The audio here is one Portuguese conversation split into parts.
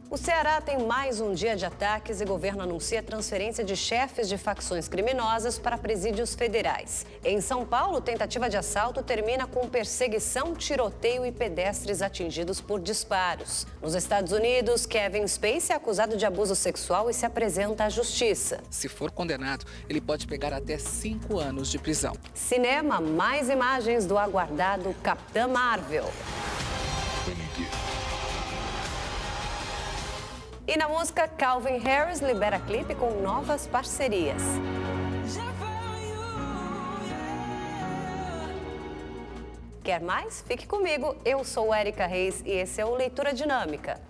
O Ceará tem mais um dia de ataques e o governo anuncia a transferência de chefes de facções criminosas para presídios federais. Em São Paulo, tentativa de assalto termina com perseguição, tiroteio e pedestres atingidos por disparos. Nos Estados Unidos, Kevin Spacey é acusado de abuso sexual e se apresenta à justiça. Se for condenado, ele pode pegar até 5 anos de prisão. Cinema, mais imagens do aguardado Capitã Marvel. E na música, Calvin Harris libera clipe com novas parcerias. Quer mais? Fique comigo. Eu sou Érica Reis e esse é o Leitura Dinâmica.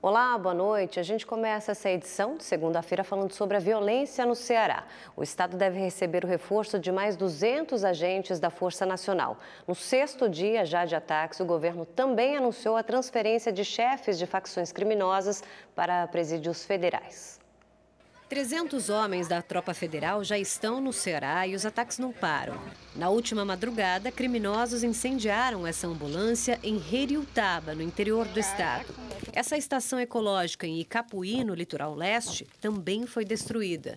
Olá, boa noite. A gente começa essa edição de segunda-feira falando sobre a violência no Ceará. O estado deve receber o reforço de mais 200 agentes da Força Nacional. No 6º dia já de ataques, o governo também anunciou a transferência de chefes de facções criminosas para presídios federais. 300 homens da tropa federal já estão no Ceará e os ataques não param. Na última madrugada, criminosos incendiaram essa ambulância em Heriutaba, no interior do estado. Essa estação ecológica em Icapuí, no litoral leste, também foi destruída.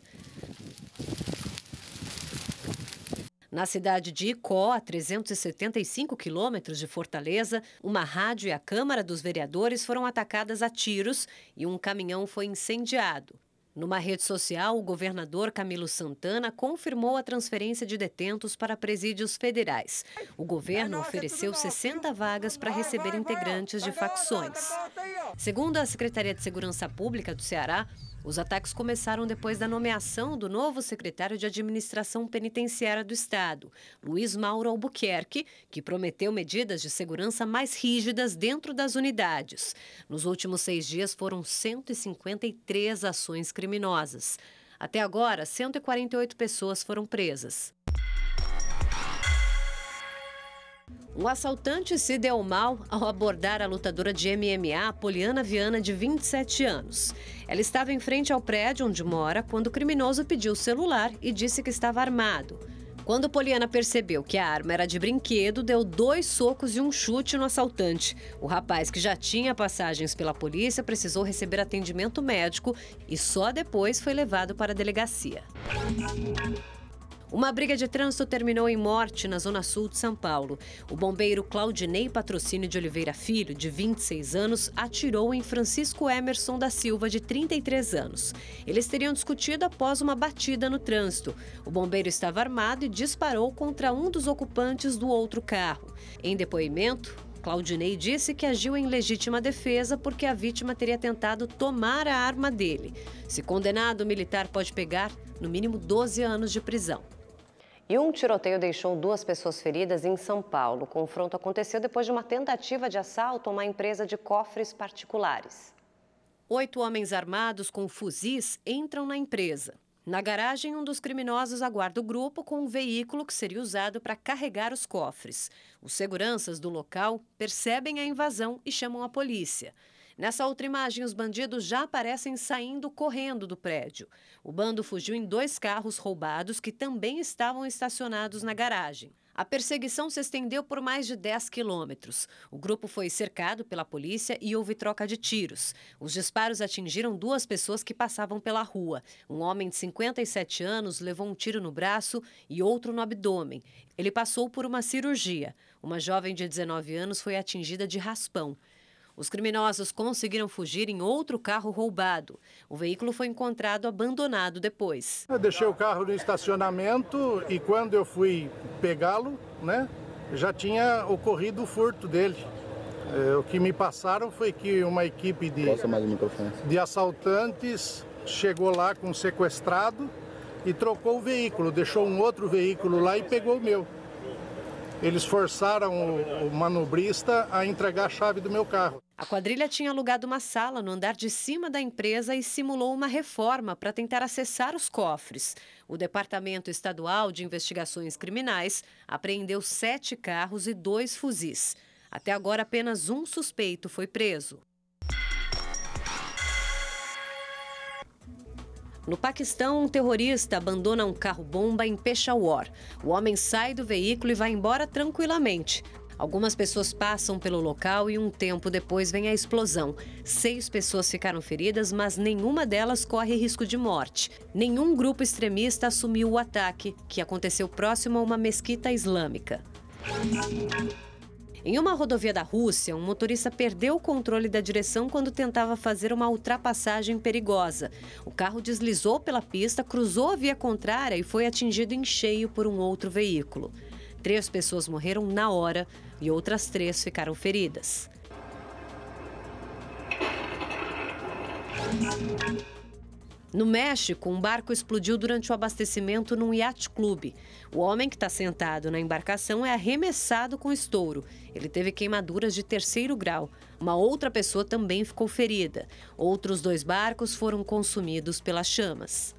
Na cidade de Icó, a 375 quilômetros de Fortaleza, uma rádio e a Câmara dos Vereadores foram atacadas a tiros e um caminhão foi incendiado. Numa rede social, o governador Camilo Santana confirmou a transferência de detentos para presídios federais. O governo ofereceu 60 vagas para receber integrantes de facções. Segundo a Secretaria de Segurança Pública do Ceará, os ataques começaram depois da nomeação do novo secretário de Administração Penitenciária do Estado, Luiz Mauro Albuquerque, que prometeu medidas de segurança mais rígidas dentro das unidades. Nos últimos 6 dias foram 153 ações criminosas. Até agora, 148 pessoas foram presas. Um assaltante se deu mal ao abordar a lutadora de MMA, Poliana Viana, de 27 anos. Ela estava em frente ao prédio onde mora quando o criminoso pediu o celular e disse que estava armado. Quando Poliana percebeu que a arma era de brinquedo, deu 2 socos e um chute no assaltante. O rapaz, que já tinha passagens pela polícia, precisou receber atendimento médico e só depois foi levado para a delegacia. Uma briga de trânsito terminou em morte na zona sul de São Paulo. O bombeiro Claudinei Patrocínio de Oliveira Filho, de 26 anos, atirou em Francisco Emerson da Silva, de 33 anos. Eles teriam discutido após uma batida no trânsito. O bombeiro estava armado e disparou contra um dos ocupantes do outro carro. Em depoimento, Claudinei disse que agiu em legítima defesa porque a vítima teria tentado tomar a arma dele. Se condenado, o militar pode pegar, no mínimo, 12 anos de prisão. E um tiroteio deixou 2 pessoas feridas em São Paulo. O confronto aconteceu depois de uma tentativa de assalto a uma empresa de cofres particulares. 8 homens armados com fuzis entram na empresa. Na garagem, um dos criminosos aguarda o grupo com um veículo que seria usado para carregar os cofres. Os seguranças do local percebem a invasão e chamam a polícia. Nessa outra imagem, os bandidos já aparecem saindo correndo do prédio. O bando fugiu em 2 carros roubados que também estavam estacionados na garagem. A perseguição se estendeu por mais de 10 quilômetros. O grupo foi cercado pela polícia e houve troca de tiros. Os disparos atingiram 2 pessoas que passavam pela rua. Um homem de 57 anos levou um tiro no braço e outro no abdômen. Ele passou por uma cirurgia. Uma jovem de 19 anos foi atingida de raspão. Os criminosos conseguiram fugir em outro carro roubado. O veículo foi encontrado abandonado depois. Eu deixei o carro no estacionamento e quando eu fui pegá-lo, já tinha ocorrido o furto dele. O que me passaram foi que uma equipe de assaltantes chegou lá com um sequestrado e trocou o veículo, deixou um outro veículo lá e pegou o meu. Eles forçaram o manobrista a entregar a chave do meu carro. A quadrilha tinha alugado uma sala no andar de cima da empresa e simulou uma reforma para tentar acessar os cofres. O Departamento Estadual de Investigações Criminais apreendeu 7 carros e 2 fuzis. Até agora, apenas um suspeito foi preso. No Paquistão, um terrorista abandona um carro-bomba em Peshawar. O homem sai do veículo e vai embora tranquilamente. Algumas pessoas passam pelo local e um tempo depois vem a explosão. 6 pessoas ficaram feridas, mas nenhuma delas corre risco de morte. Nenhum grupo extremista assumiu o ataque, que aconteceu próximo a uma mesquita islâmica. Em uma rodovia da Rússia, um motorista perdeu o controle da direção quando tentava fazer uma ultrapassagem perigosa. O carro deslizou pela pista, cruzou a via contrária e foi atingido em cheio por um outro veículo. 3 pessoas morreram na hora e outras 3 ficaram feridas. No México, um barco explodiu durante o abastecimento num yacht clube. O homem que está sentado na embarcação é arremessado com estouro. Ele teve queimaduras de 3º grau. Uma outra pessoa também ficou ferida. Outros 2 barcos foram consumidos pelas chamas.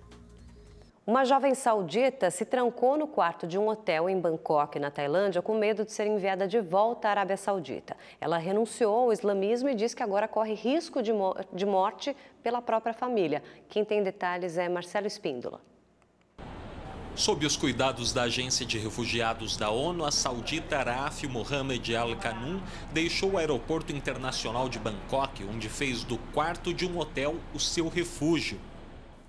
Uma jovem saudita se trancou no quarto de um hotel em Bangkok, na Tailândia, com medo de ser enviada de volta à Arábia Saudita. Ela renunciou ao islamismo e diz que agora corre risco de morte pela própria família. Quem tem detalhes é Marcelo Espíndola. Sob os cuidados da Agência de Refugiados da ONU, a saudita Raaf Mohammed Al Qanun deixou o aeroporto internacional de Bangkok, onde fez do quarto de um hotel o seu refúgio.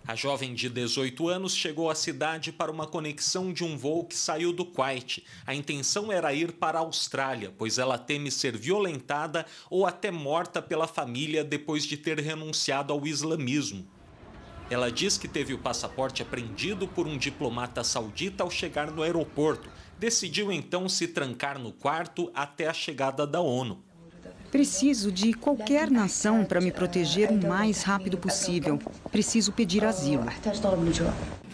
A jovem de 18 anos chegou à cidade para uma conexão de um voo que saiu do Kuwait. A intenção era ir para a Austrália, pois ela teme ser violentada ou até morta pela família depois de ter renunciado ao islamismo. Ela diz que teve o passaporte apreendido por um diplomata saudita ao chegar no aeroporto. Decidiu então se trancar no quarto até a chegada da ONU. Preciso de qualquer nação para me proteger o mais rápido possível. Preciso pedir asilo.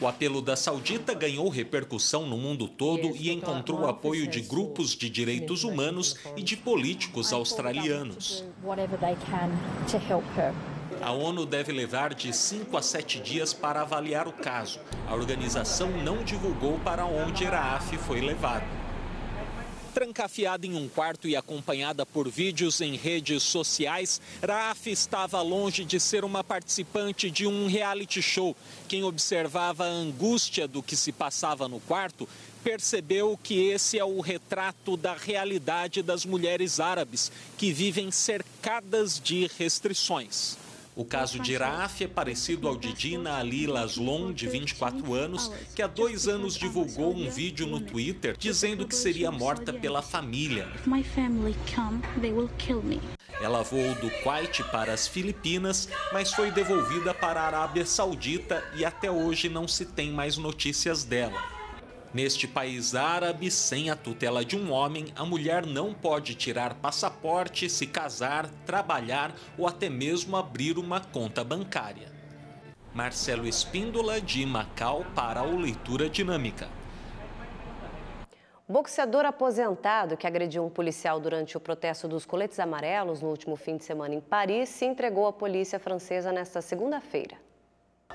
O apelo da saudita ganhou repercussão no mundo todo e encontrou o apoio de grupos de direitos humanos e de políticos australianos. A ONU deve levar de 5 a 7 dias para avaliar o caso. A organização não divulgou para onde Raaf foi levado. Trancafiada em um quarto e acompanhada por vídeos em redes sociais, Raaf estava longe de ser uma participante de um reality show. Quem observava a angústia do que se passava no quarto percebeu que esse é o retrato da realidade das mulheres árabes que vivem cercadas de restrições. O caso de Raaf é parecido ao de Dina Ali Laslon, de 24 anos, que há 2 anos divulgou um vídeo no Twitter dizendo que seria morta pela família. Ela voou do Kuwait para as Filipinas, mas foi devolvida para a Arábia Saudita e até hoje não se tem mais notícias dela. Neste país árabe, sem a tutela de um homem, a mulher não pode tirar passaporte, se casar, trabalhar ou até mesmo abrir uma conta bancária. Marcelo Espíndola, de Macau, para o Leitura Dinâmica. O boxeador aposentado que agrediu um policial durante o protesto dos coletes amarelos no último fim de semana em Paris se entregou à polícia francesa nesta segunda-feira.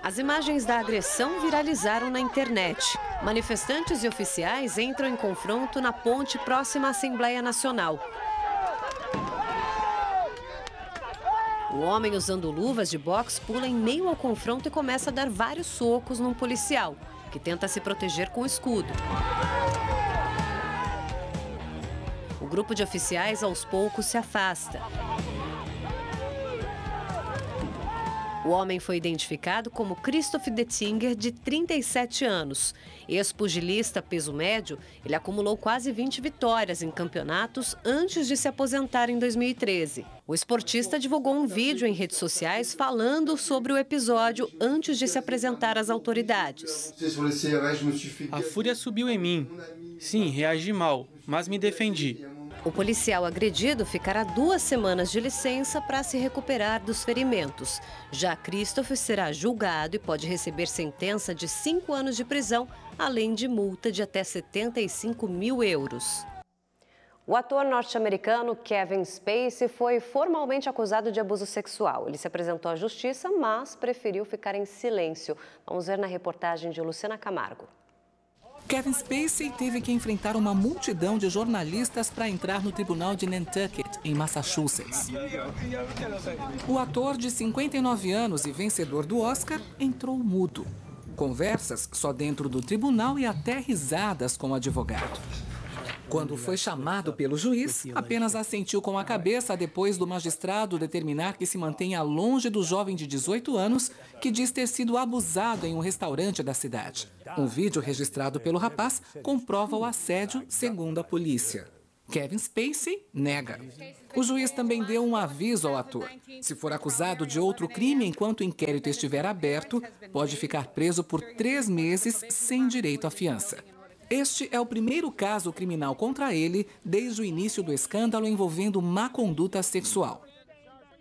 As imagens da agressão viralizaram na internet. Manifestantes e oficiais entram em confronto na ponte próxima à Assembleia Nacional. O homem, usando luvas de boxe, pula em meio ao confronto e começa a dar vários socos num policial, que tenta se proteger com o escudo. O grupo de oficiais, aos poucos, se afasta. O homem foi identificado como Christophe Dettinger, de 37 anos. Ex-pugilista peso médio, ele acumulou quase 20 vitórias em campeonatos antes de se aposentar em 2013. O esportista divulgou um vídeo em redes sociais falando sobre o episódio antes de se apresentar às autoridades. A fúria subiu em mim. Sim, reagi mal, mas me defendi. O policial agredido ficará 2 semanas de licença para se recuperar dos ferimentos. Já Christophe será julgado e pode receber sentença de 5 anos de prisão, além de multa de até 75 mil euros. O ator norte-americano Kevin Spacey foi formalmente acusado de abuso sexual. Ele se apresentou à justiça, mas preferiu ficar em silêncio. Vamos ver na reportagem de Luciana Camargo. Kevin Spacey teve que enfrentar uma multidão de jornalistas para entrar no tribunal de Nantucket, em Massachusetts. O ator de 59 anos e vencedor do Oscar entrou mudo. Conversas só dentro do tribunal e até risadas com o advogado. Quando foi chamado pelo juiz, apenas assentiu com a cabeça depois do magistrado determinar que se mantenha longe do jovem de 18 anos que diz ter sido abusado em um restaurante da cidade. Um vídeo registrado pelo rapaz comprova o assédio, segundo a polícia. Kevin Spacey nega. O juiz também deu um aviso ao ator. Se for acusado de outro crime enquanto o inquérito estiver aberto, pode ficar preso por 3 meses sem direito à fiança. Este é o primeiro caso criminal contra ele desde o início do escândalo envolvendo má conduta sexual.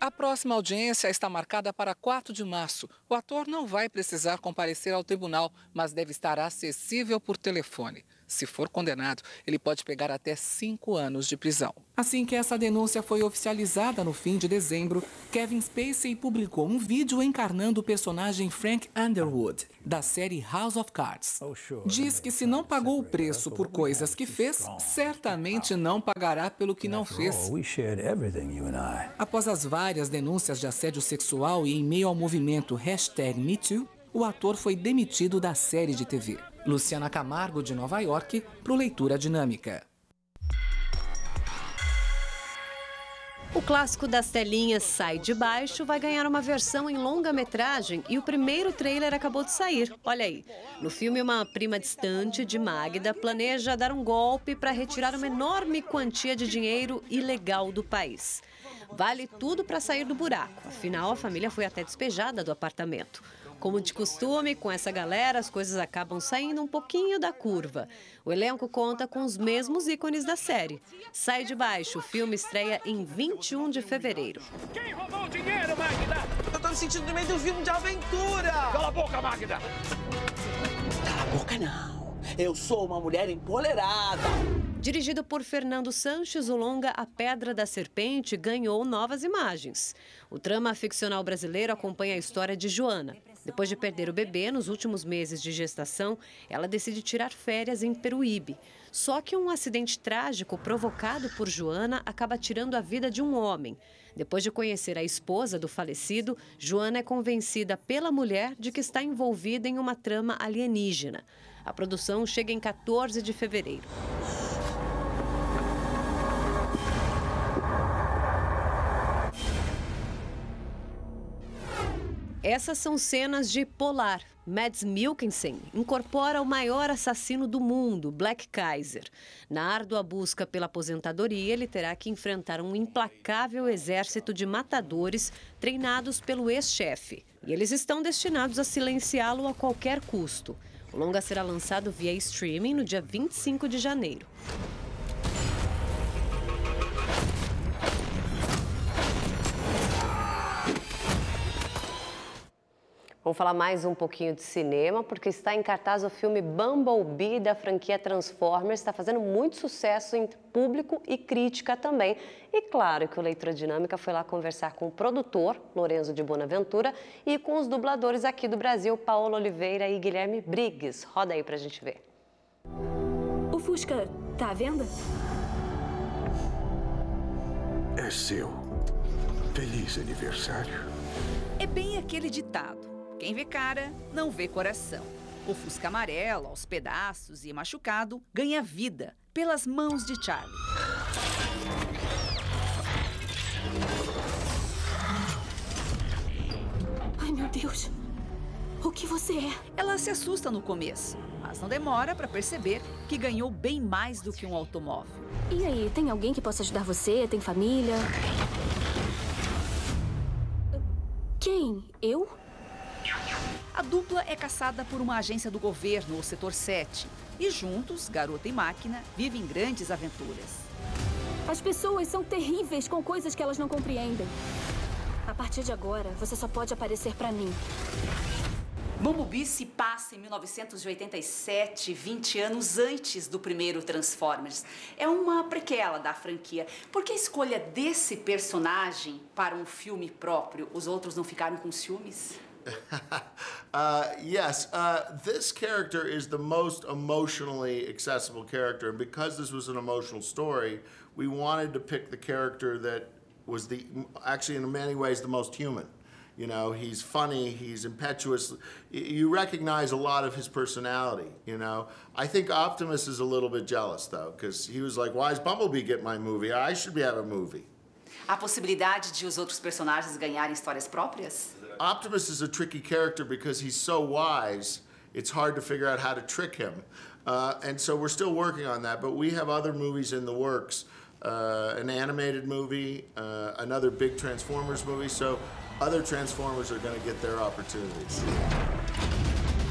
A próxima audiência está marcada para 4 de março. O ator não vai precisar comparecer ao tribunal, mas deve estar acessível por telefone. Se for condenado, ele pode pegar até 5 anos de prisão. Assim que essa denúncia foi oficializada no fim de dezembro, Kevin Spacey publicou um vídeo encarnando o personagem Frank Underwood, da série House of Cards. Diz que se não pagou o preço por coisas que fez, certamente não pagará pelo que não fez. Após as várias denúncias de assédio sexual e em meio ao movimento #MeToo, o ator foi demitido da série de TV. Luciana Camargo, de Nova York, para o Leitura Dinâmica. O clássico das telinhas Sai de Baixo vai ganhar uma versão em longa-metragem e o primeiro trailer acabou de sair. Olha aí. No filme, uma prima distante de Magda planeja dar um golpe para retirar uma enorme quantia de dinheiro ilegal do país. Vale tudo para sair do buraco. Afinal, a família foi até despejada do apartamento. Como de costume, com essa galera, as coisas acabam saindo um pouquinho da curva. O elenco conta com os mesmos ícones da série. Sai de Baixo, o filme estreia em 21 de fevereiro. Quem roubou o dinheiro, Magda? Eu tô me sentindo no meio de um filme de aventura. Cala a boca, Magda. Cala a boca, não. Eu sou uma mulher empolerada. Dirigido por Fernando Sanches, o longa A Pedra da Serpente ganhou novas imagens. O trama ficcional brasileiro acompanha a história de Joana. Depois de perder o bebê nos últimos meses de gestação, ela decide tirar férias em Peruíbe. Só que um acidente trágico provocado por Joana acaba tirando a vida de um homem. Depois de conhecer a esposa do falecido, Joana é convencida pela mulher de que está envolvida em uma trama alienígena. A produção chega em 14 de fevereiro. Essas são cenas de Polar. Mads Mikkelsen incorpora o maior assassino do mundo, Black Kaiser. Na árdua busca pela aposentadoria, ele terá que enfrentar um implacável exército de matadores treinados pelo ex-chefe. E eles estão destinados a silenciá-lo a qualquer custo. O longa será lançado via streaming no dia 25 de janeiro. Vamos falar mais um pouquinho de cinema, porque está em cartaz o filme Bumblebee da franquia Transformers. Está fazendo muito sucesso em público e crítica também. E claro que o Leitura Dinâmica foi lá conversar com o produtor, Lorenzo de Bonaventura, e com os dubladores aqui do Brasil, Paola Oliveira e Guilherme Briggs. Roda aí pra gente ver. O Fusca tá à venda? É seu. Feliz aniversário. É bem aquele ditado. Quem vê cara, não vê coração. O Fusca amarelo, aos pedaços e machucado, ganha vida pelas mãos de Charlie. Ai, meu Deus. O que você é? Ela se assusta no começo, mas não demora para perceber que ganhou bem mais do que um automóvel. E aí, tem alguém que possa ajudar você? Tem família? Quem? Eu? A dupla é caçada por uma agência do governo, o Setor 7. E juntos, garota e máquina, vivem grandes aventuras. As pessoas são terríveis com coisas que elas não compreendem. A partir de agora, você só pode aparecer pra mim. Bumblebee se passa em 1987, 20 anos antes do primeiro Transformers. É uma prequela da franquia. Por que a escolha desse personagem para um filme próprio? Os outros não ficaram com ciúmes? Yes, this character is the most emotionally accessible character, and because this was an emotional story, we wanted to pick the character that was actually in many ways the most human. You know, he's funny, he's impetuous. You recognize a lot of his personality, you know. I think Optimus is a little bit jealous, though, because he was like, why does Bumblebee get my movie? I should have a movie. Há possibilidade de os outros personagens ganharem histórias próprias? Optimus is a tricky character because he's so wise, it's hard to figure out how to trick him. And so we're still working on that, but we have other movies in the works. An animated movie, another big Transformers movie, so other Transformers are going to get their opportunities.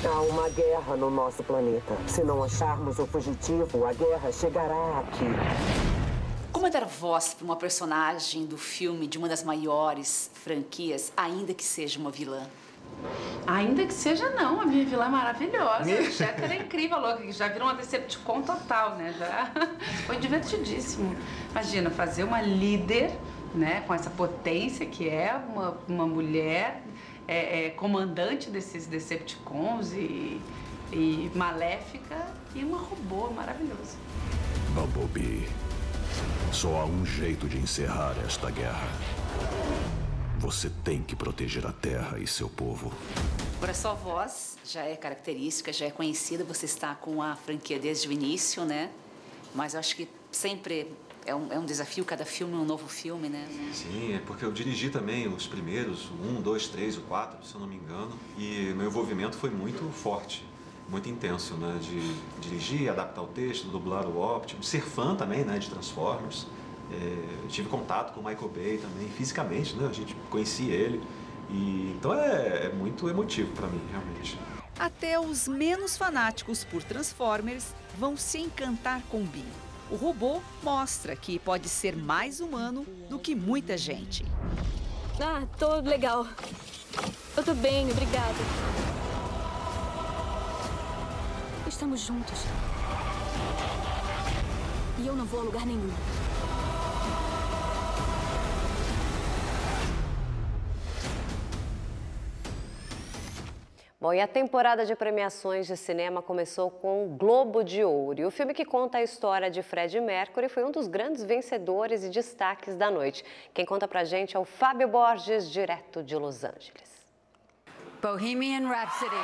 Há uma guerra no nosso planeta. Se não acharmos o fugitivo, a guerra chegará aqui. Como é dar voz para uma personagem do filme de uma das maiores franquias, ainda que seja uma vilã? Ainda que seja não, a minha vilã é maravilhosa. A Checker é incrível, louca, que já virou uma Decepticon total, né? Já foi divertidíssimo. Imagina, fazer uma líder, né, com essa potência que é uma mulher comandante desses Decepticons e maléfica e uma robô maravilhosa. Bumblebee, só há um jeito de encerrar esta guerra. Você tem que proteger a Terra e seu povo. Agora, sua voz já é característica, já é conhecida, você está com a franquia desde o início, né? Mas eu acho que sempre é um desafio, cada filme é um novo filme, né? Sim, é porque eu dirigi também os primeiros, o 1, 2, 3, o 4, se eu não me engano. E meu envolvimento foi muito forte, muito intenso, né? De dirigir, adaptar o texto, dublar o Optimus, ser fã também, né? De Transformers. Tive contato com o Michael Bay também, fisicamente, né? A gente conhecia ele. Então é muito emotivo para mim, realmente. Até os menos fanáticos por Transformers vão se encantar com Bee. O robô mostra que pode ser mais humano do que muita gente. Ah, tô legal. Eu tô bem, obrigada. Estamos juntos. E eu não vou a lugar nenhum. Bom, e a temporada de premiações de cinema começou com o Globo de Ouro. E o filme que conta a história de Freddie Mercury foi um dos grandes vencedores e destaques da noite. Quem conta pra gente é o Fábio Borges, direto de Los Angeles. Bohemian Rhapsody.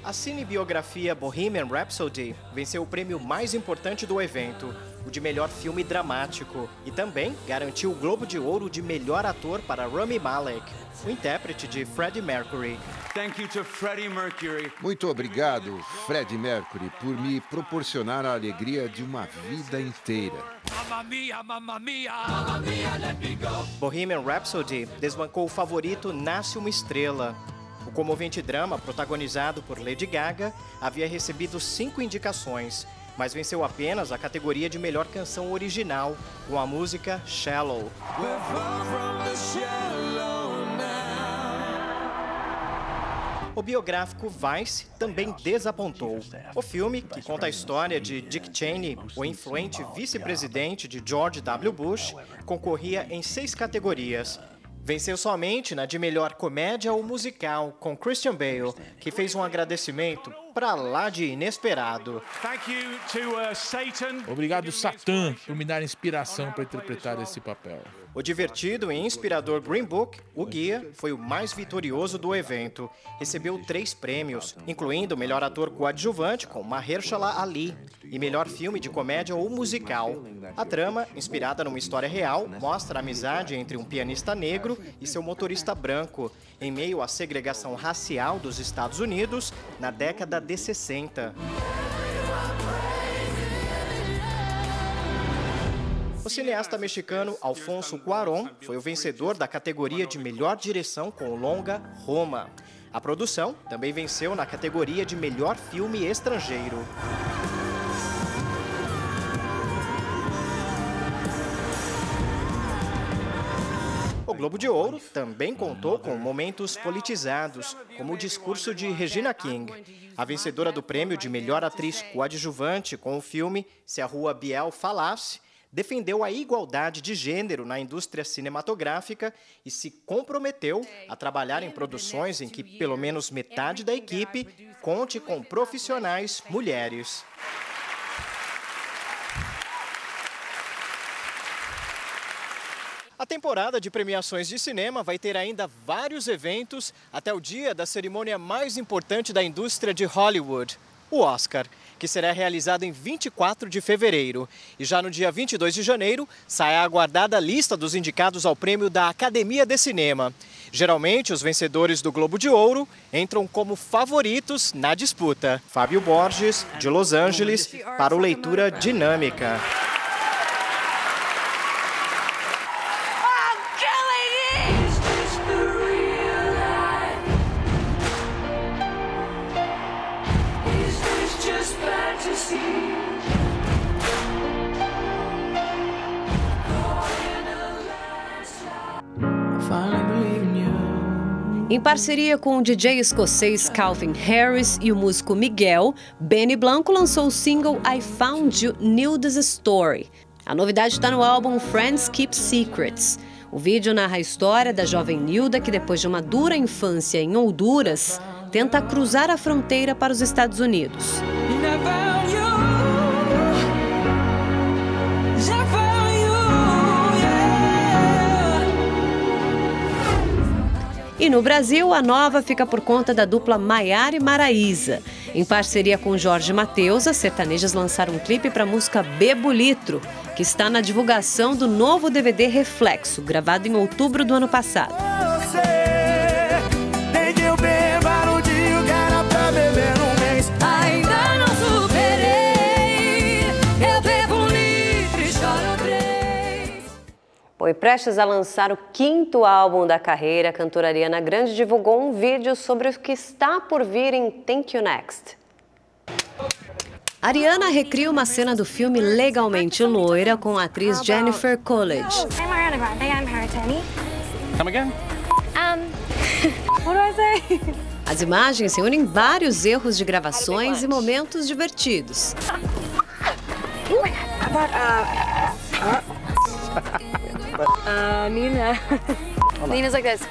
A cinebiografia Bohemian Rhapsody venceu o prêmio mais importante do evento, o de melhor filme dramático, e também garantiu o Globo de Ouro de melhor ator para Rami Malek, o intérprete de Freddie Mercury. Thank you to Freddie Mercury. Muito obrigado, Freddie Mercury, por me proporcionar a alegria de uma vida inteira. Mamma mia, mamma mia, mamma mia, let me go. Bohemian Rhapsody desbancou o favorito Nasce uma Estrela. O comovente drama, protagonizado por Lady Gaga, havia recebido 5 indicações, mas venceu apenas a categoria de melhor canção original, com a música Shallow. O biográfico Vice também desapontou. O filme, que conta a história de Dick Cheney, o influente vice-presidente de George W. Bush, concorria em 6 categorias. Venceu somente na de melhor comédia ou musical, com Christian Bale, que fez um agradecimento pra lá de inesperado. Obrigado, Satã, por me dar inspiração para interpretar esse papel. O divertido e inspirador Green Book, O Guia, foi o mais vitorioso do evento. Recebeu 3 prêmios, incluindo melhor ator coadjuvante com Mahershala Ali e melhor filme de comédia ou musical. A trama, inspirada numa história real, mostra a amizade entre um pianista negro e seu motorista branco, em meio à segregação racial dos Estados Unidos na década de 60. O cineasta mexicano Alfonso Cuarón foi o vencedor da categoria de melhor direção com o longa Roma. A produção também venceu na categoria de melhor filme estrangeiro. O Globo de Ouro também contou com momentos politizados, como o discurso de Regina King. A vencedora do prêmio de melhor atriz coadjuvante com o filme Se a Rua Biel Falasse defendeu a igualdade de gênero na indústria cinematográfica e se comprometeu a trabalhar em produções em que pelo menos metade da equipe conte com profissionais mulheres. A temporada de premiações de cinema vai ter ainda vários eventos até o dia da cerimônia mais importante da indústria de Hollywood, o Oscar, que será realizado em 24 de fevereiro. E já no dia 22 de janeiro, sai a aguardada lista dos indicados ao prêmio da Academia de Cinema. Geralmente, os vencedores do Globo de Ouro entram como favoritos na disputa. Fábio Borges, de Los Angeles, para o Leitura Dinâmica. Em parceria com o DJ escocês Calvin Harris e o músico Miguel, Benny Blanco lançou o single I Found You, Nilda's Story. A novidade está no álbum Friends Keep Secrets. O vídeo narra a história da jovem Nilda que, depois de uma dura infância em Honduras, tenta cruzar a fronteira para os Estados Unidos. E no Brasil, a nova fica por conta da dupla Maiara e Maraísa. Em parceria com Jorge Mateus, as sertanejas lançaram um clipe para a música Bebo Litro, que está na divulgação do novo DVD Reflexo, gravado em outubro do ano passado. Bom, e prestes a lançar o 5º álbum da carreira, a cantora Ariana Grande divulgou um vídeo sobre o que está por vir em Thank You Next. Ariana recria uma cena do filme Legalmente Loira com a atriz Jennifer Coolidge. I'm Ariana Grande. I'm her Tammy. Come again? What do I say? As imagens reúnem vários erros de gravações e momentos divertidos. Nina. Nina's like this.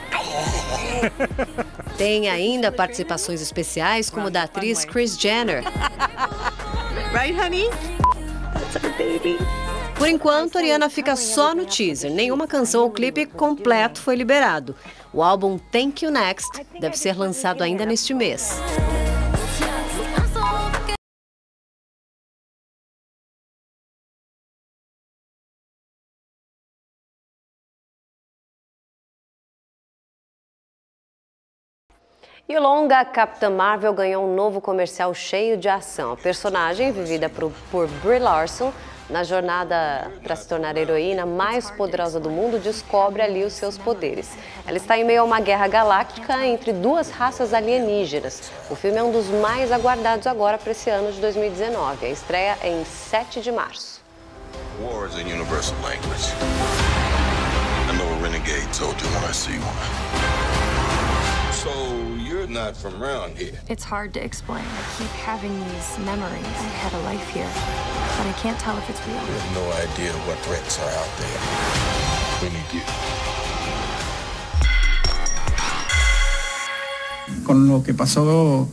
Tem ainda participações especiais, como da atriz Kris Jenner. Right, honey? That's our baby. Por enquanto, Ariana fica só no teaser. Nenhuma canção ou clipe completo foi liberado. O álbum Thank You Next deve ser lançado ainda neste mês. E o longa Capitã Marvel ganhou um novo comercial cheio de ação. A personagem, vivida por Brie Larson, na jornada para se tornar a heroína mais poderosa do mundo, descobre ali os seus poderes. Ela está em meio a uma guerra galáctica entre duas raças alienígenas. O filme é um dos mais aguardados agora para esse ano de 2019. A estreia é em 7 de março. War is a universal language. I know a renegade told you when I see one. So you're not from around here. It's hard to explain. I keep having these memories. I had a life here, but I can't tell if it's real. We have no idea what threats are out there. We need you. Con lo que pasó.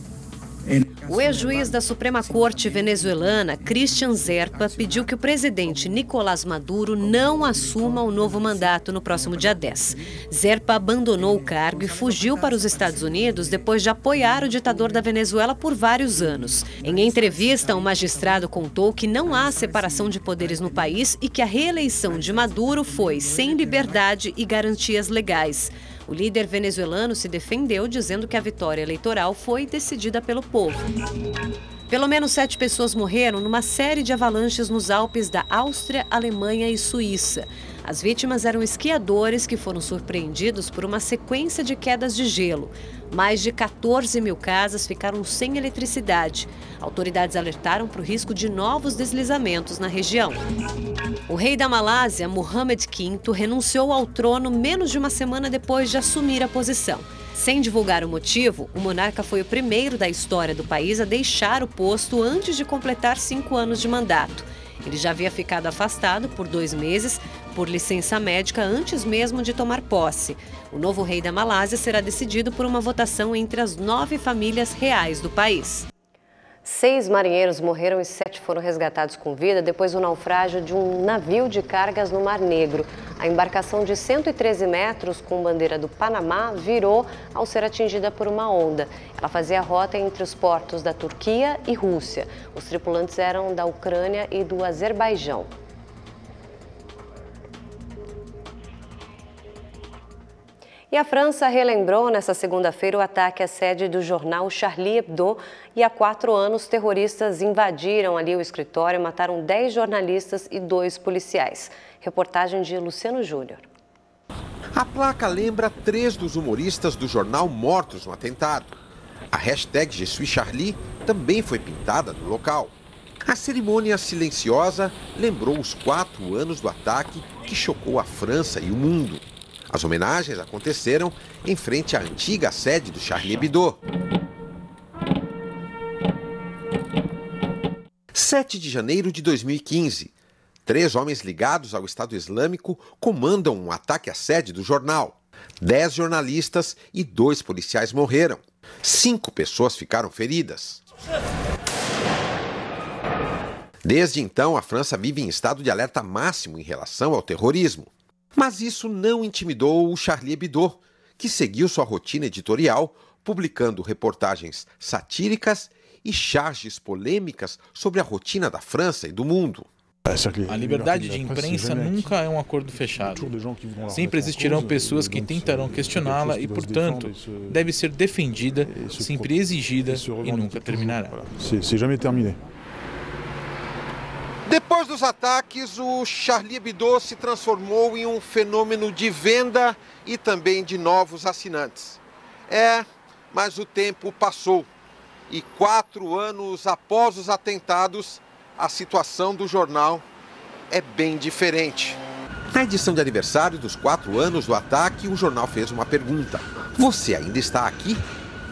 O ex-juiz da Suprema Corte venezuelana, Christian Zerpa, pediu que o presidente Nicolás Maduro não assuma o novo mandato no próximo dia 10. Zerpa abandonou o cargo e fugiu para os Estados Unidos depois de apoiar o ditador da Venezuela por vários anos. Em entrevista, o magistrado contou que não há separação de poderes no país e que a reeleição de Maduro foi sem liberdade e garantias legais. O líder venezuelano se defendeu, dizendo que a vitória eleitoral foi decidida pelo povo. Pelo menos 7 pessoas morreram numa série de avalanches nos Alpes da Áustria, Alemanha e Suíça. As vítimas eram esquiadores que foram surpreendidos por uma sequência de quedas de gelo. Mais de 14 mil casas ficaram sem eletricidade. Autoridades alertaram para o risco de novos deslizamentos na região. O rei da Malásia, Mohammed V, renunciou ao trono menos de uma semana depois de assumir a posição. Sem divulgar o motivo, o monarca foi o primeiro da história do país a deixar o posto antes de completar 5 anos de mandato. Ele já havia ficado afastado por 2 meses por licença médica antes mesmo de tomar posse. O novo rei da Malásia será decidido por uma votação entre as 9 famílias reais do país. 6 marinheiros morreram e 7 foram resgatados com vida depois do naufrágio de um navio de cargas no Mar Negro. A embarcação de 113 metros com bandeira do Panamá virou ao ser atingida por uma onda. Ela fazia a rota entre os portos da Turquia e Rússia. Os tripulantes eram da Ucrânia e do Azerbaijão. E a França relembrou nesta segunda-feira o ataque à sede do jornal Charlie Hebdo e há 4 anos terroristas invadiram ali o escritório e mataram 10 jornalistas e 2 policiais. Reportagem de Luciano Júnior. A placa lembra 3 dos humoristas do jornal mortos no atentado. A hashtag Je suis Charlie também foi pintada no local. A cerimônia silenciosa lembrou os 4 anos do ataque que chocou a França e o mundo. As homenagens aconteceram em frente à antiga sede do Charlie Hebdo. 7 de janeiro de 2015. 3 homens ligados ao Estado Islâmico comandam um ataque à sede do jornal. 10 jornalistas e 2 policiais morreram. 5 pessoas ficaram feridas. Desde então, a França vive em estado de alerta máximo em relação ao terrorismo. Mas isso não intimidou o Charlie Hebdo, que seguiu sua rotina editorial, publicando reportagens satíricas e charges polêmicas sobre a rotina da França e do mundo. A liberdade de imprensa nunca é um acordo fechado. Sempre existirão pessoas que tentarão questioná-la e, portanto, deve ser defendida, sempre exigida e nunca terminará. Depois dos ataques, o Charlie Hebdo se transformou em um fenômeno de venda e também de novos assinantes. Mas o tempo passou e 4 anos após os atentados, a situação do jornal é bem diferente. Na edição de aniversário dos 4 anos do ataque, o jornal fez uma pergunta: você ainda está aqui?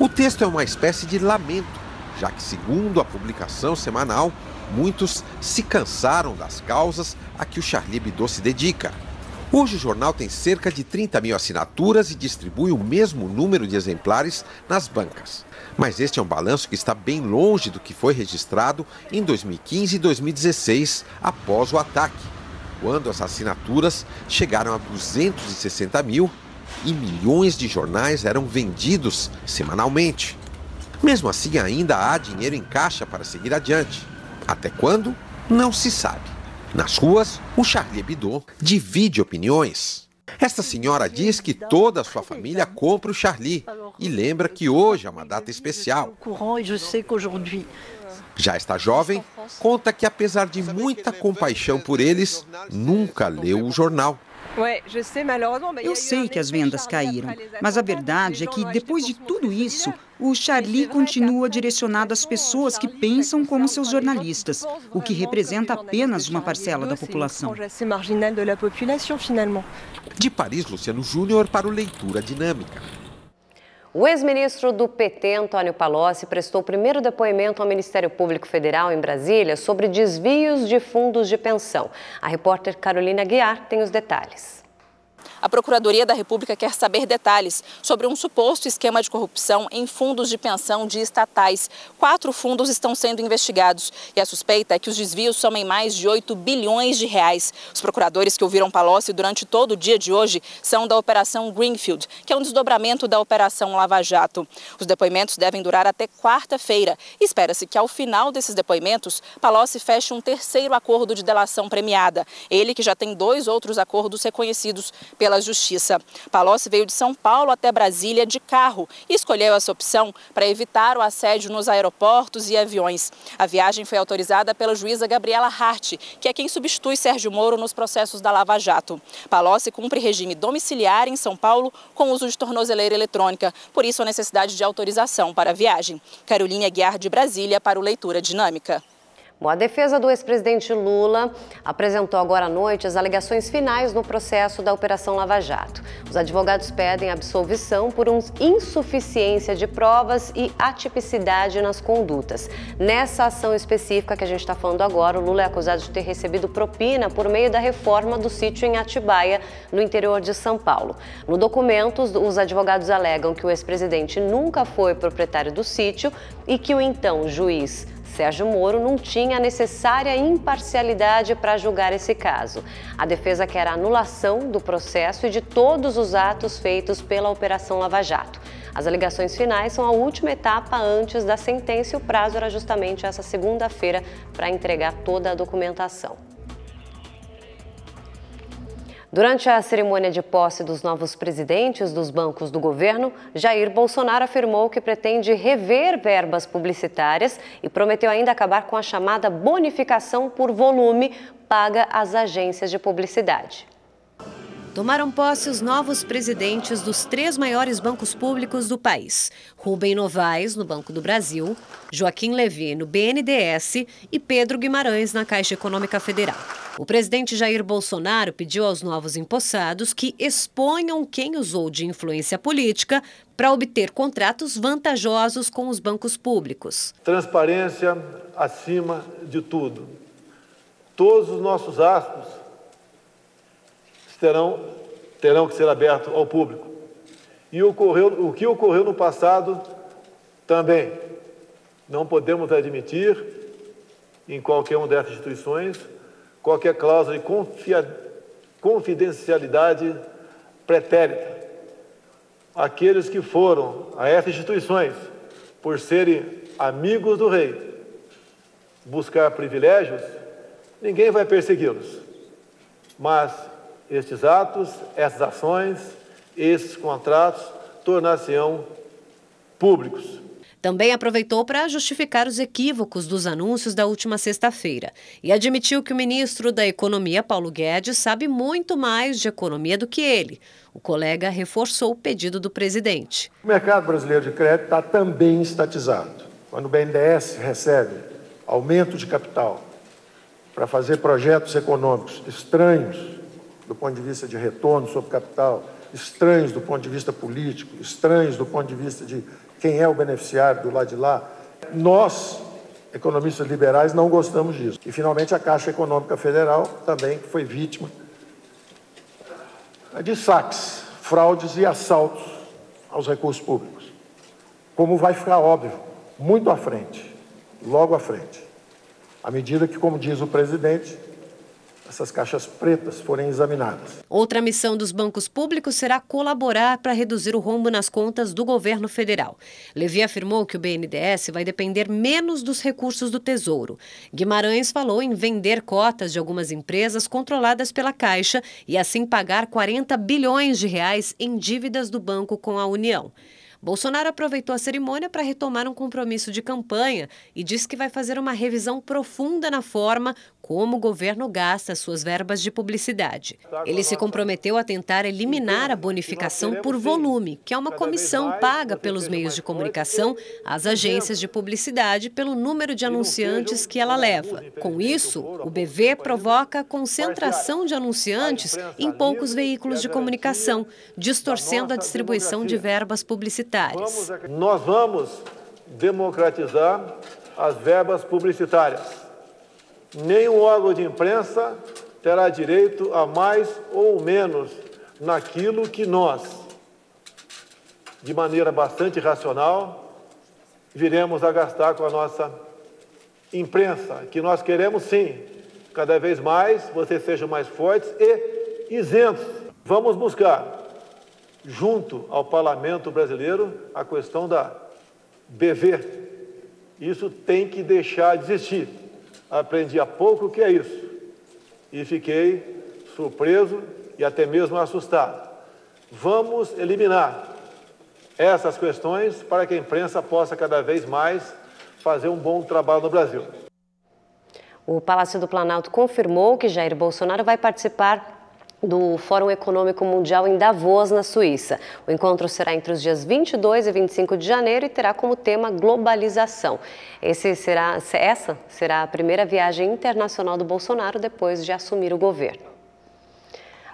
O texto é uma espécie de lamento, já que, segundo a publicação semanal, muitos se cansaram das causas a que o Charlie Hebdo se dedica. Hoje o jornal tem cerca de 30 mil assinaturas e distribui o mesmo número de exemplares nas bancas. Mas este é um balanço que está bem longe do que foi registrado em 2015 e 2016, após o ataque, quando as assinaturas chegaram a 260 mil e milhões de jornais eram vendidos semanalmente. Mesmo assim, ainda há dinheiro em caixa para seguir adiante. Até quando? Não se sabe. Nas ruas, o Charlie Hebdo divide opiniões. Esta senhora diz que toda a sua família compra o Charlie e lembra que hoje é uma data especial. Já esta jovem conta que, apesar de muita compaixão por eles, nunca leu o jornal. Eu sei que as vendas caíram, mas a verdade é que, depois de tudo isso, o Charlie continua direcionado às pessoas que pensam como seus jornalistas, o que representa apenas uma parcela da população. De Paris, Luciano Júnior para o Leitura Dinâmica. O ex-ministro do PT, Antônio Palocci, prestou o primeiro depoimento ao Ministério Público Federal em Brasília sobre desvios de fundos de pensão. A repórter Carolina Guiar tem os detalhes. A Procuradoria da República quer saber detalhes sobre um suposto esquema de corrupção em fundos de pensão de estatais. 4 fundos estão sendo investigados e a suspeita é que os desvios somem mais de 8 bilhões de reais. Os procuradores que ouviram Palocci durante todo o dia de hoje são da Operação Greenfield, que é um desdobramento da Operação Lava Jato. Os depoimentos devem durar até quarta-feira. Espera-se que, ao final desses depoimentos, Palocci feche um 3º acordo de delação premiada. Ele que já tem 2 outros acordos reconhecidos pela Justiça. Palocci veio de São Paulo até Brasília de carro e escolheu essa opção para evitar o assédio nos aeroportos e aviões. A viagem foi autorizada pela juíza Gabriela Hart, que é quem substitui Sérgio Moro nos processos da Lava Jato. Palocci cumpre regime domiciliar em São Paulo com uso de tornozeleira eletrônica, por isso a necessidade de autorização para a viagem. Carolina Guiar, de Brasília, para o Leitura Dinâmica. Bom, a defesa do ex-presidente Lula apresentou agora à noite as alegações finais no processo da Operação Lava Jato. Os advogados pedem absolvição por insuficiência de provas e atipicidade nas condutas. Nessa ação específica que a gente está falando agora, o Lula é acusado de ter recebido propina por meio da reforma do sítio em Atibaia, no interior de São Paulo. No documento, os advogados alegam que o ex-presidente nunca foi proprietário do sítio e que o então juiz Sérgio Moro não tinha a necessária imparcialidade para julgar esse caso. A defesa quer a anulação do processo e de todos os atos feitos pela Operação Lava Jato. As alegações finais são a última etapa antes da sentença e o prazo era justamente essa segunda-feira para entregar toda a documentação. Durante a cerimônia de posse dos novos presidentes dos bancos do governo, Jair Bolsonaro afirmou que pretende rever verbas publicitárias e prometeu ainda acabar com a chamada bonificação por volume paga às agências de publicidade. Tomaram posse os novos presidentes dos 3 maiores bancos públicos do país. Rubem Novaes, no Banco do Brasil, Joaquim Levy, no BNDES e Pedro Guimarães, na Caixa Econômica Federal. O presidente Jair Bolsonaro pediu aos novos empossados que exponham quem usou de influência política para obter contratos vantajosos com os bancos públicos. Transparência acima de tudo. Todos os nossos atos terão que ser abertos ao público. E o que ocorreu no passado também. Não podemos admitir, em qualquer uma dessas instituições, qualquer cláusula de confidencialidade pretérita. Aqueles que foram a essas instituições, por serem amigos do rei, buscar privilégios, ninguém vai persegui-los. Mas estes atos, essas ações, esses contratos tornar-se-ão públicos. Também aproveitou para justificar os equívocos dos anúncios da última sexta-feira e admitiu que o ministro da Economia, Paulo Guedes, sabe muito mais de economia do que ele. O colega reforçou o pedido do presidente. O mercado brasileiro de crédito está também estatizado. Quando o BNDES recebe aumento de capital para fazer projetos econômicos estranhos do ponto de vista de retorno sobre capital, estranhos do ponto de vista político, estranhos do ponto de vista de quem é o beneficiário do lado de lá, nós, economistas liberais, não gostamos disso. E, finalmente, a Caixa Econômica Federal também foi vítima de saques, fraudes e assaltos aos recursos públicos. Como vai ficar óbvio, muito à frente, logo à frente, à medida que, como diz o presidente, essas caixas pretas forem examinadas. Outra missão dos bancos públicos será colaborar para reduzir o rombo nas contas do governo federal. Levy afirmou que o BNDES vai depender menos dos recursos do Tesouro. Guimarães falou em vender cotas de algumas empresas controladas pela Caixa e assim pagar 40 bilhões de reais em dívidas do banco com a União. Bolsonaro aproveitou a cerimônia para retomar um compromisso de campanha e disse que vai fazer uma revisão profunda na forma como o governo gasta suas verbas de publicidade. Ele se comprometeu a tentar eliminar a bonificação por volume, que é uma comissão paga pelos meios de comunicação às agências de publicidade pelo número de anunciantes que ela leva. Com isso, o BV provoca a concentração de anunciantes em poucos veículos de comunicação, distorcendo a distribuição de verbas publicitárias. Nós vamos democratizar as verbas publicitárias. Nenhum órgão de imprensa terá direito a mais ou menos naquilo que nós, de maneira bastante racional, viremos a gastar com a nossa imprensa, que nós queremos sim, cada vez mais, vocês sejam mais fortes e isentos. Vamos buscar, junto ao parlamento brasileiro, a questão da BV. Isso tem que deixar de existir. Aprendi há pouco o que é isso e fiquei surpreso e até mesmo assustado. Vamos eliminar essas questões para que a imprensa possa cada vez mais fazer um bom trabalho no Brasil. O Palácio do Planalto confirmou que Jair Bolsonaro vai participar do Fórum Econômico Mundial em Davos, na Suíça. O encontro será entre os dias 22 e 25 de janeiro e terá como tema globalização. Essa será a primeira viagem internacional do Bolsonaro depois de assumir o governo.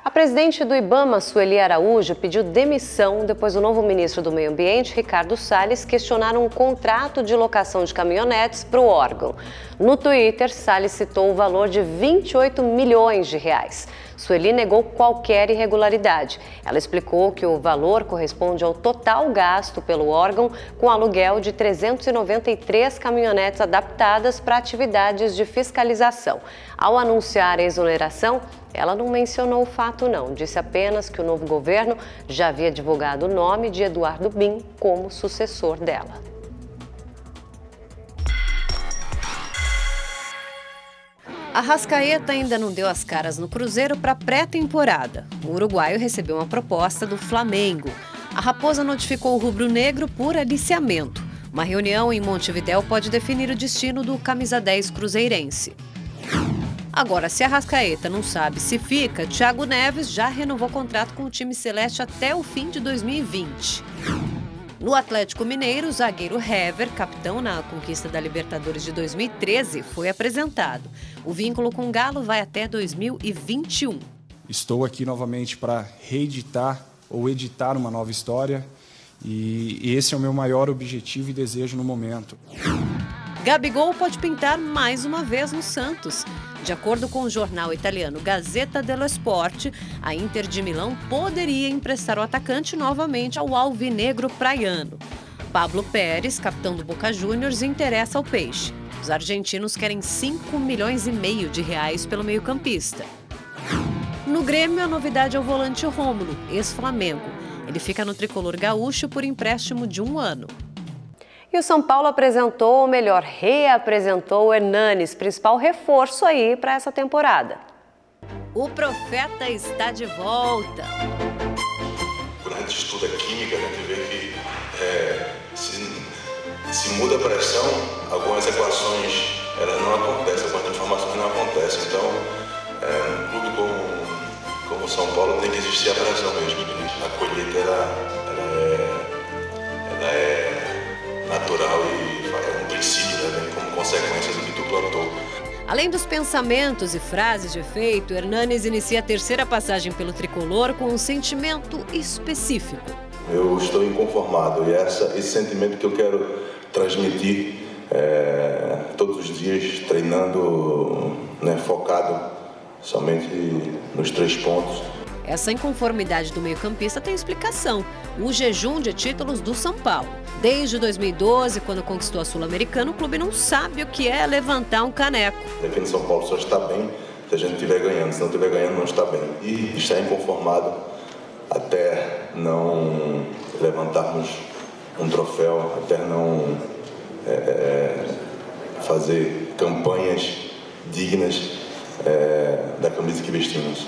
A presidente do IBAMA, Sueli Araújo, pediu demissão depois do novo ministro do Meio Ambiente, Ricardo Salles, questionar um contrato de locação de caminhonetes para o órgão. No Twitter, Salles citou o valor de 28 milhões de reais. Sueli negou qualquer irregularidade. Ela explicou que o valor corresponde ao total gasto pelo órgão com aluguel de 393 caminhonetes adaptadas para atividades de fiscalização. Ao anunciar a exoneração, ela não mencionou o fato não, disse apenas que o novo governo já havia divulgado o nome de Eduardo Bin como sucessor dela. Arrascaeta ainda não deu as caras no Cruzeiro para a pré-temporada. O uruguaio recebeu uma proposta do Flamengo. A Raposa notificou o rubro-negro por aliciamento. Uma reunião em Montevidéu pode definir o destino do camisa 10 cruzeirense. Agora, se Arrascaeta não sabe se fica, Thiago Neves já renovou o contrato com o time celeste até o fim de 2020. No Atlético Mineiro, o zagueiro Hever, capitão na conquista da Libertadores de 2013, foi apresentado. O vínculo com o Galo vai até 2021. Estou aqui novamente para reeditar ou editar uma nova história e esse é o meu maior objetivo e desejo no momento. Gabigol pode pintar mais uma vez no Santos. De acordo com o jornal italiano Gazzetta dello Sport, a Inter de Milão poderia emprestar o atacante novamente ao alvinegro praiano. Pablo Pérez, capitão do Boca Juniors, interessa ao Peixe. Os argentinos querem 5,5 milhões de reais pelo meio-campista. No Grêmio, a novidade é o volante Rômulo, ex-Flamengo. Ele fica no tricolor gaúcho por empréstimo de 1 ano. E o São Paulo apresentou, ou melhor, reapresentou o Hernanes, principal reforço aí para essa temporada. O profeta está de volta. Quando a gente estuda química, a gente vê que se muda a pressão, algumas equações elas não acontecem, algumas transformações não acontecem. Então, um clube como o São Paulo tem que existir a pressão mesmo. A colheita ela é natural e é um princípio, né, como consequência do que tu plantou. Além dos pensamentos e frases de efeito, Hernanes inicia a terceira passagem pelo tricolor com um sentimento específico. Eu estou inconformado e esse sentimento que eu quero transmitir todos os dias, treinando, né, focado somente nos 3 pontos. Essa inconformidade do meio-campista tem explicação: o jejum de títulos do São Paulo. Desde 2012, quando conquistou a Sul-Americana, o clube não sabe o que é levantar um caneco. Aqui no São Paulo só está bem se a gente estiver ganhando, se não estiver ganhando não está bem. E está inconformado até não levantarmos um troféu, até não fazer campanhas dignas da camisa que vestimos.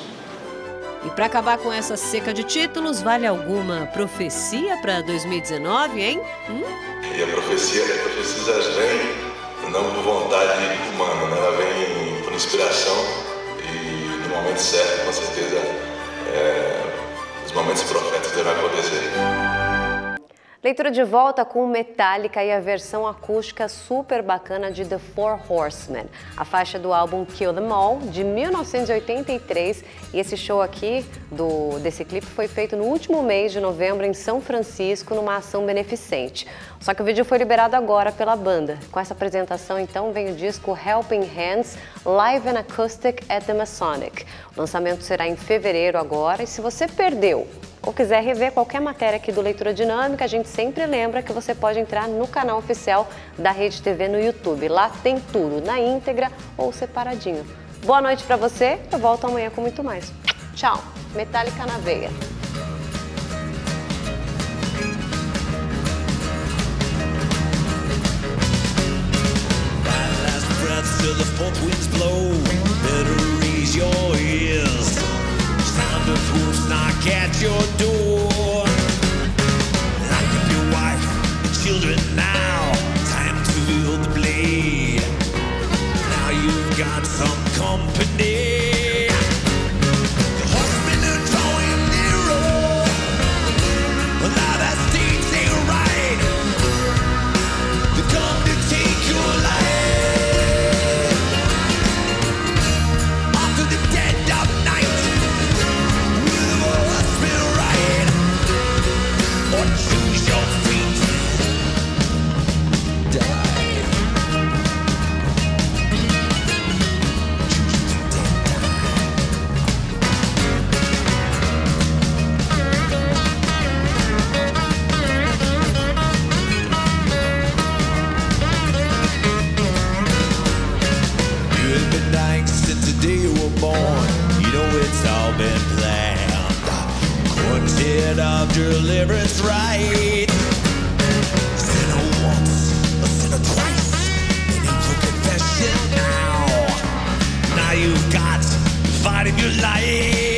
E para acabar com essa seca de títulos, vale alguma profecia para 2019, hein? E as profecias elas vêm não por vontade humana, né? Ela vem por inspiração e no momento certo, com certeza, os momentos proféticos devem acontecer. Leitura de volta com Metallica e a versão acústica super bacana de The Four Horsemen, a faixa do álbum Kill Them All, de 1983. E esse show aqui, desse clipe, foi feito no último mês de novembro em São Francisco, numa ação beneficente. Só que o vídeo foi liberado agora pela banda. Com essa apresentação, então, vem o disco Helping Hands Live and Acoustic at the Masonic. O lançamento será em fevereiro agora, e se você perdeu ou quiser rever qualquer matéria aqui do Leitura Dinâmica, a gente sempre lembra que você pode entrar no canal oficial da Rede TV no YouTube. Lá tem tudo, na íntegra ou separadinho. Boa noite pra você, eu volto amanhã com muito mais. Tchau, Metallica na veia. Knock at your door. Lock up your wife and children now. Time to wield the blade. Now you've got some company. The horsemen born. You know it's all been planned. Quartet of deliverance, right? Sinner once, a sinner twice. It ain't your confession now. Now you've got the fight of your life.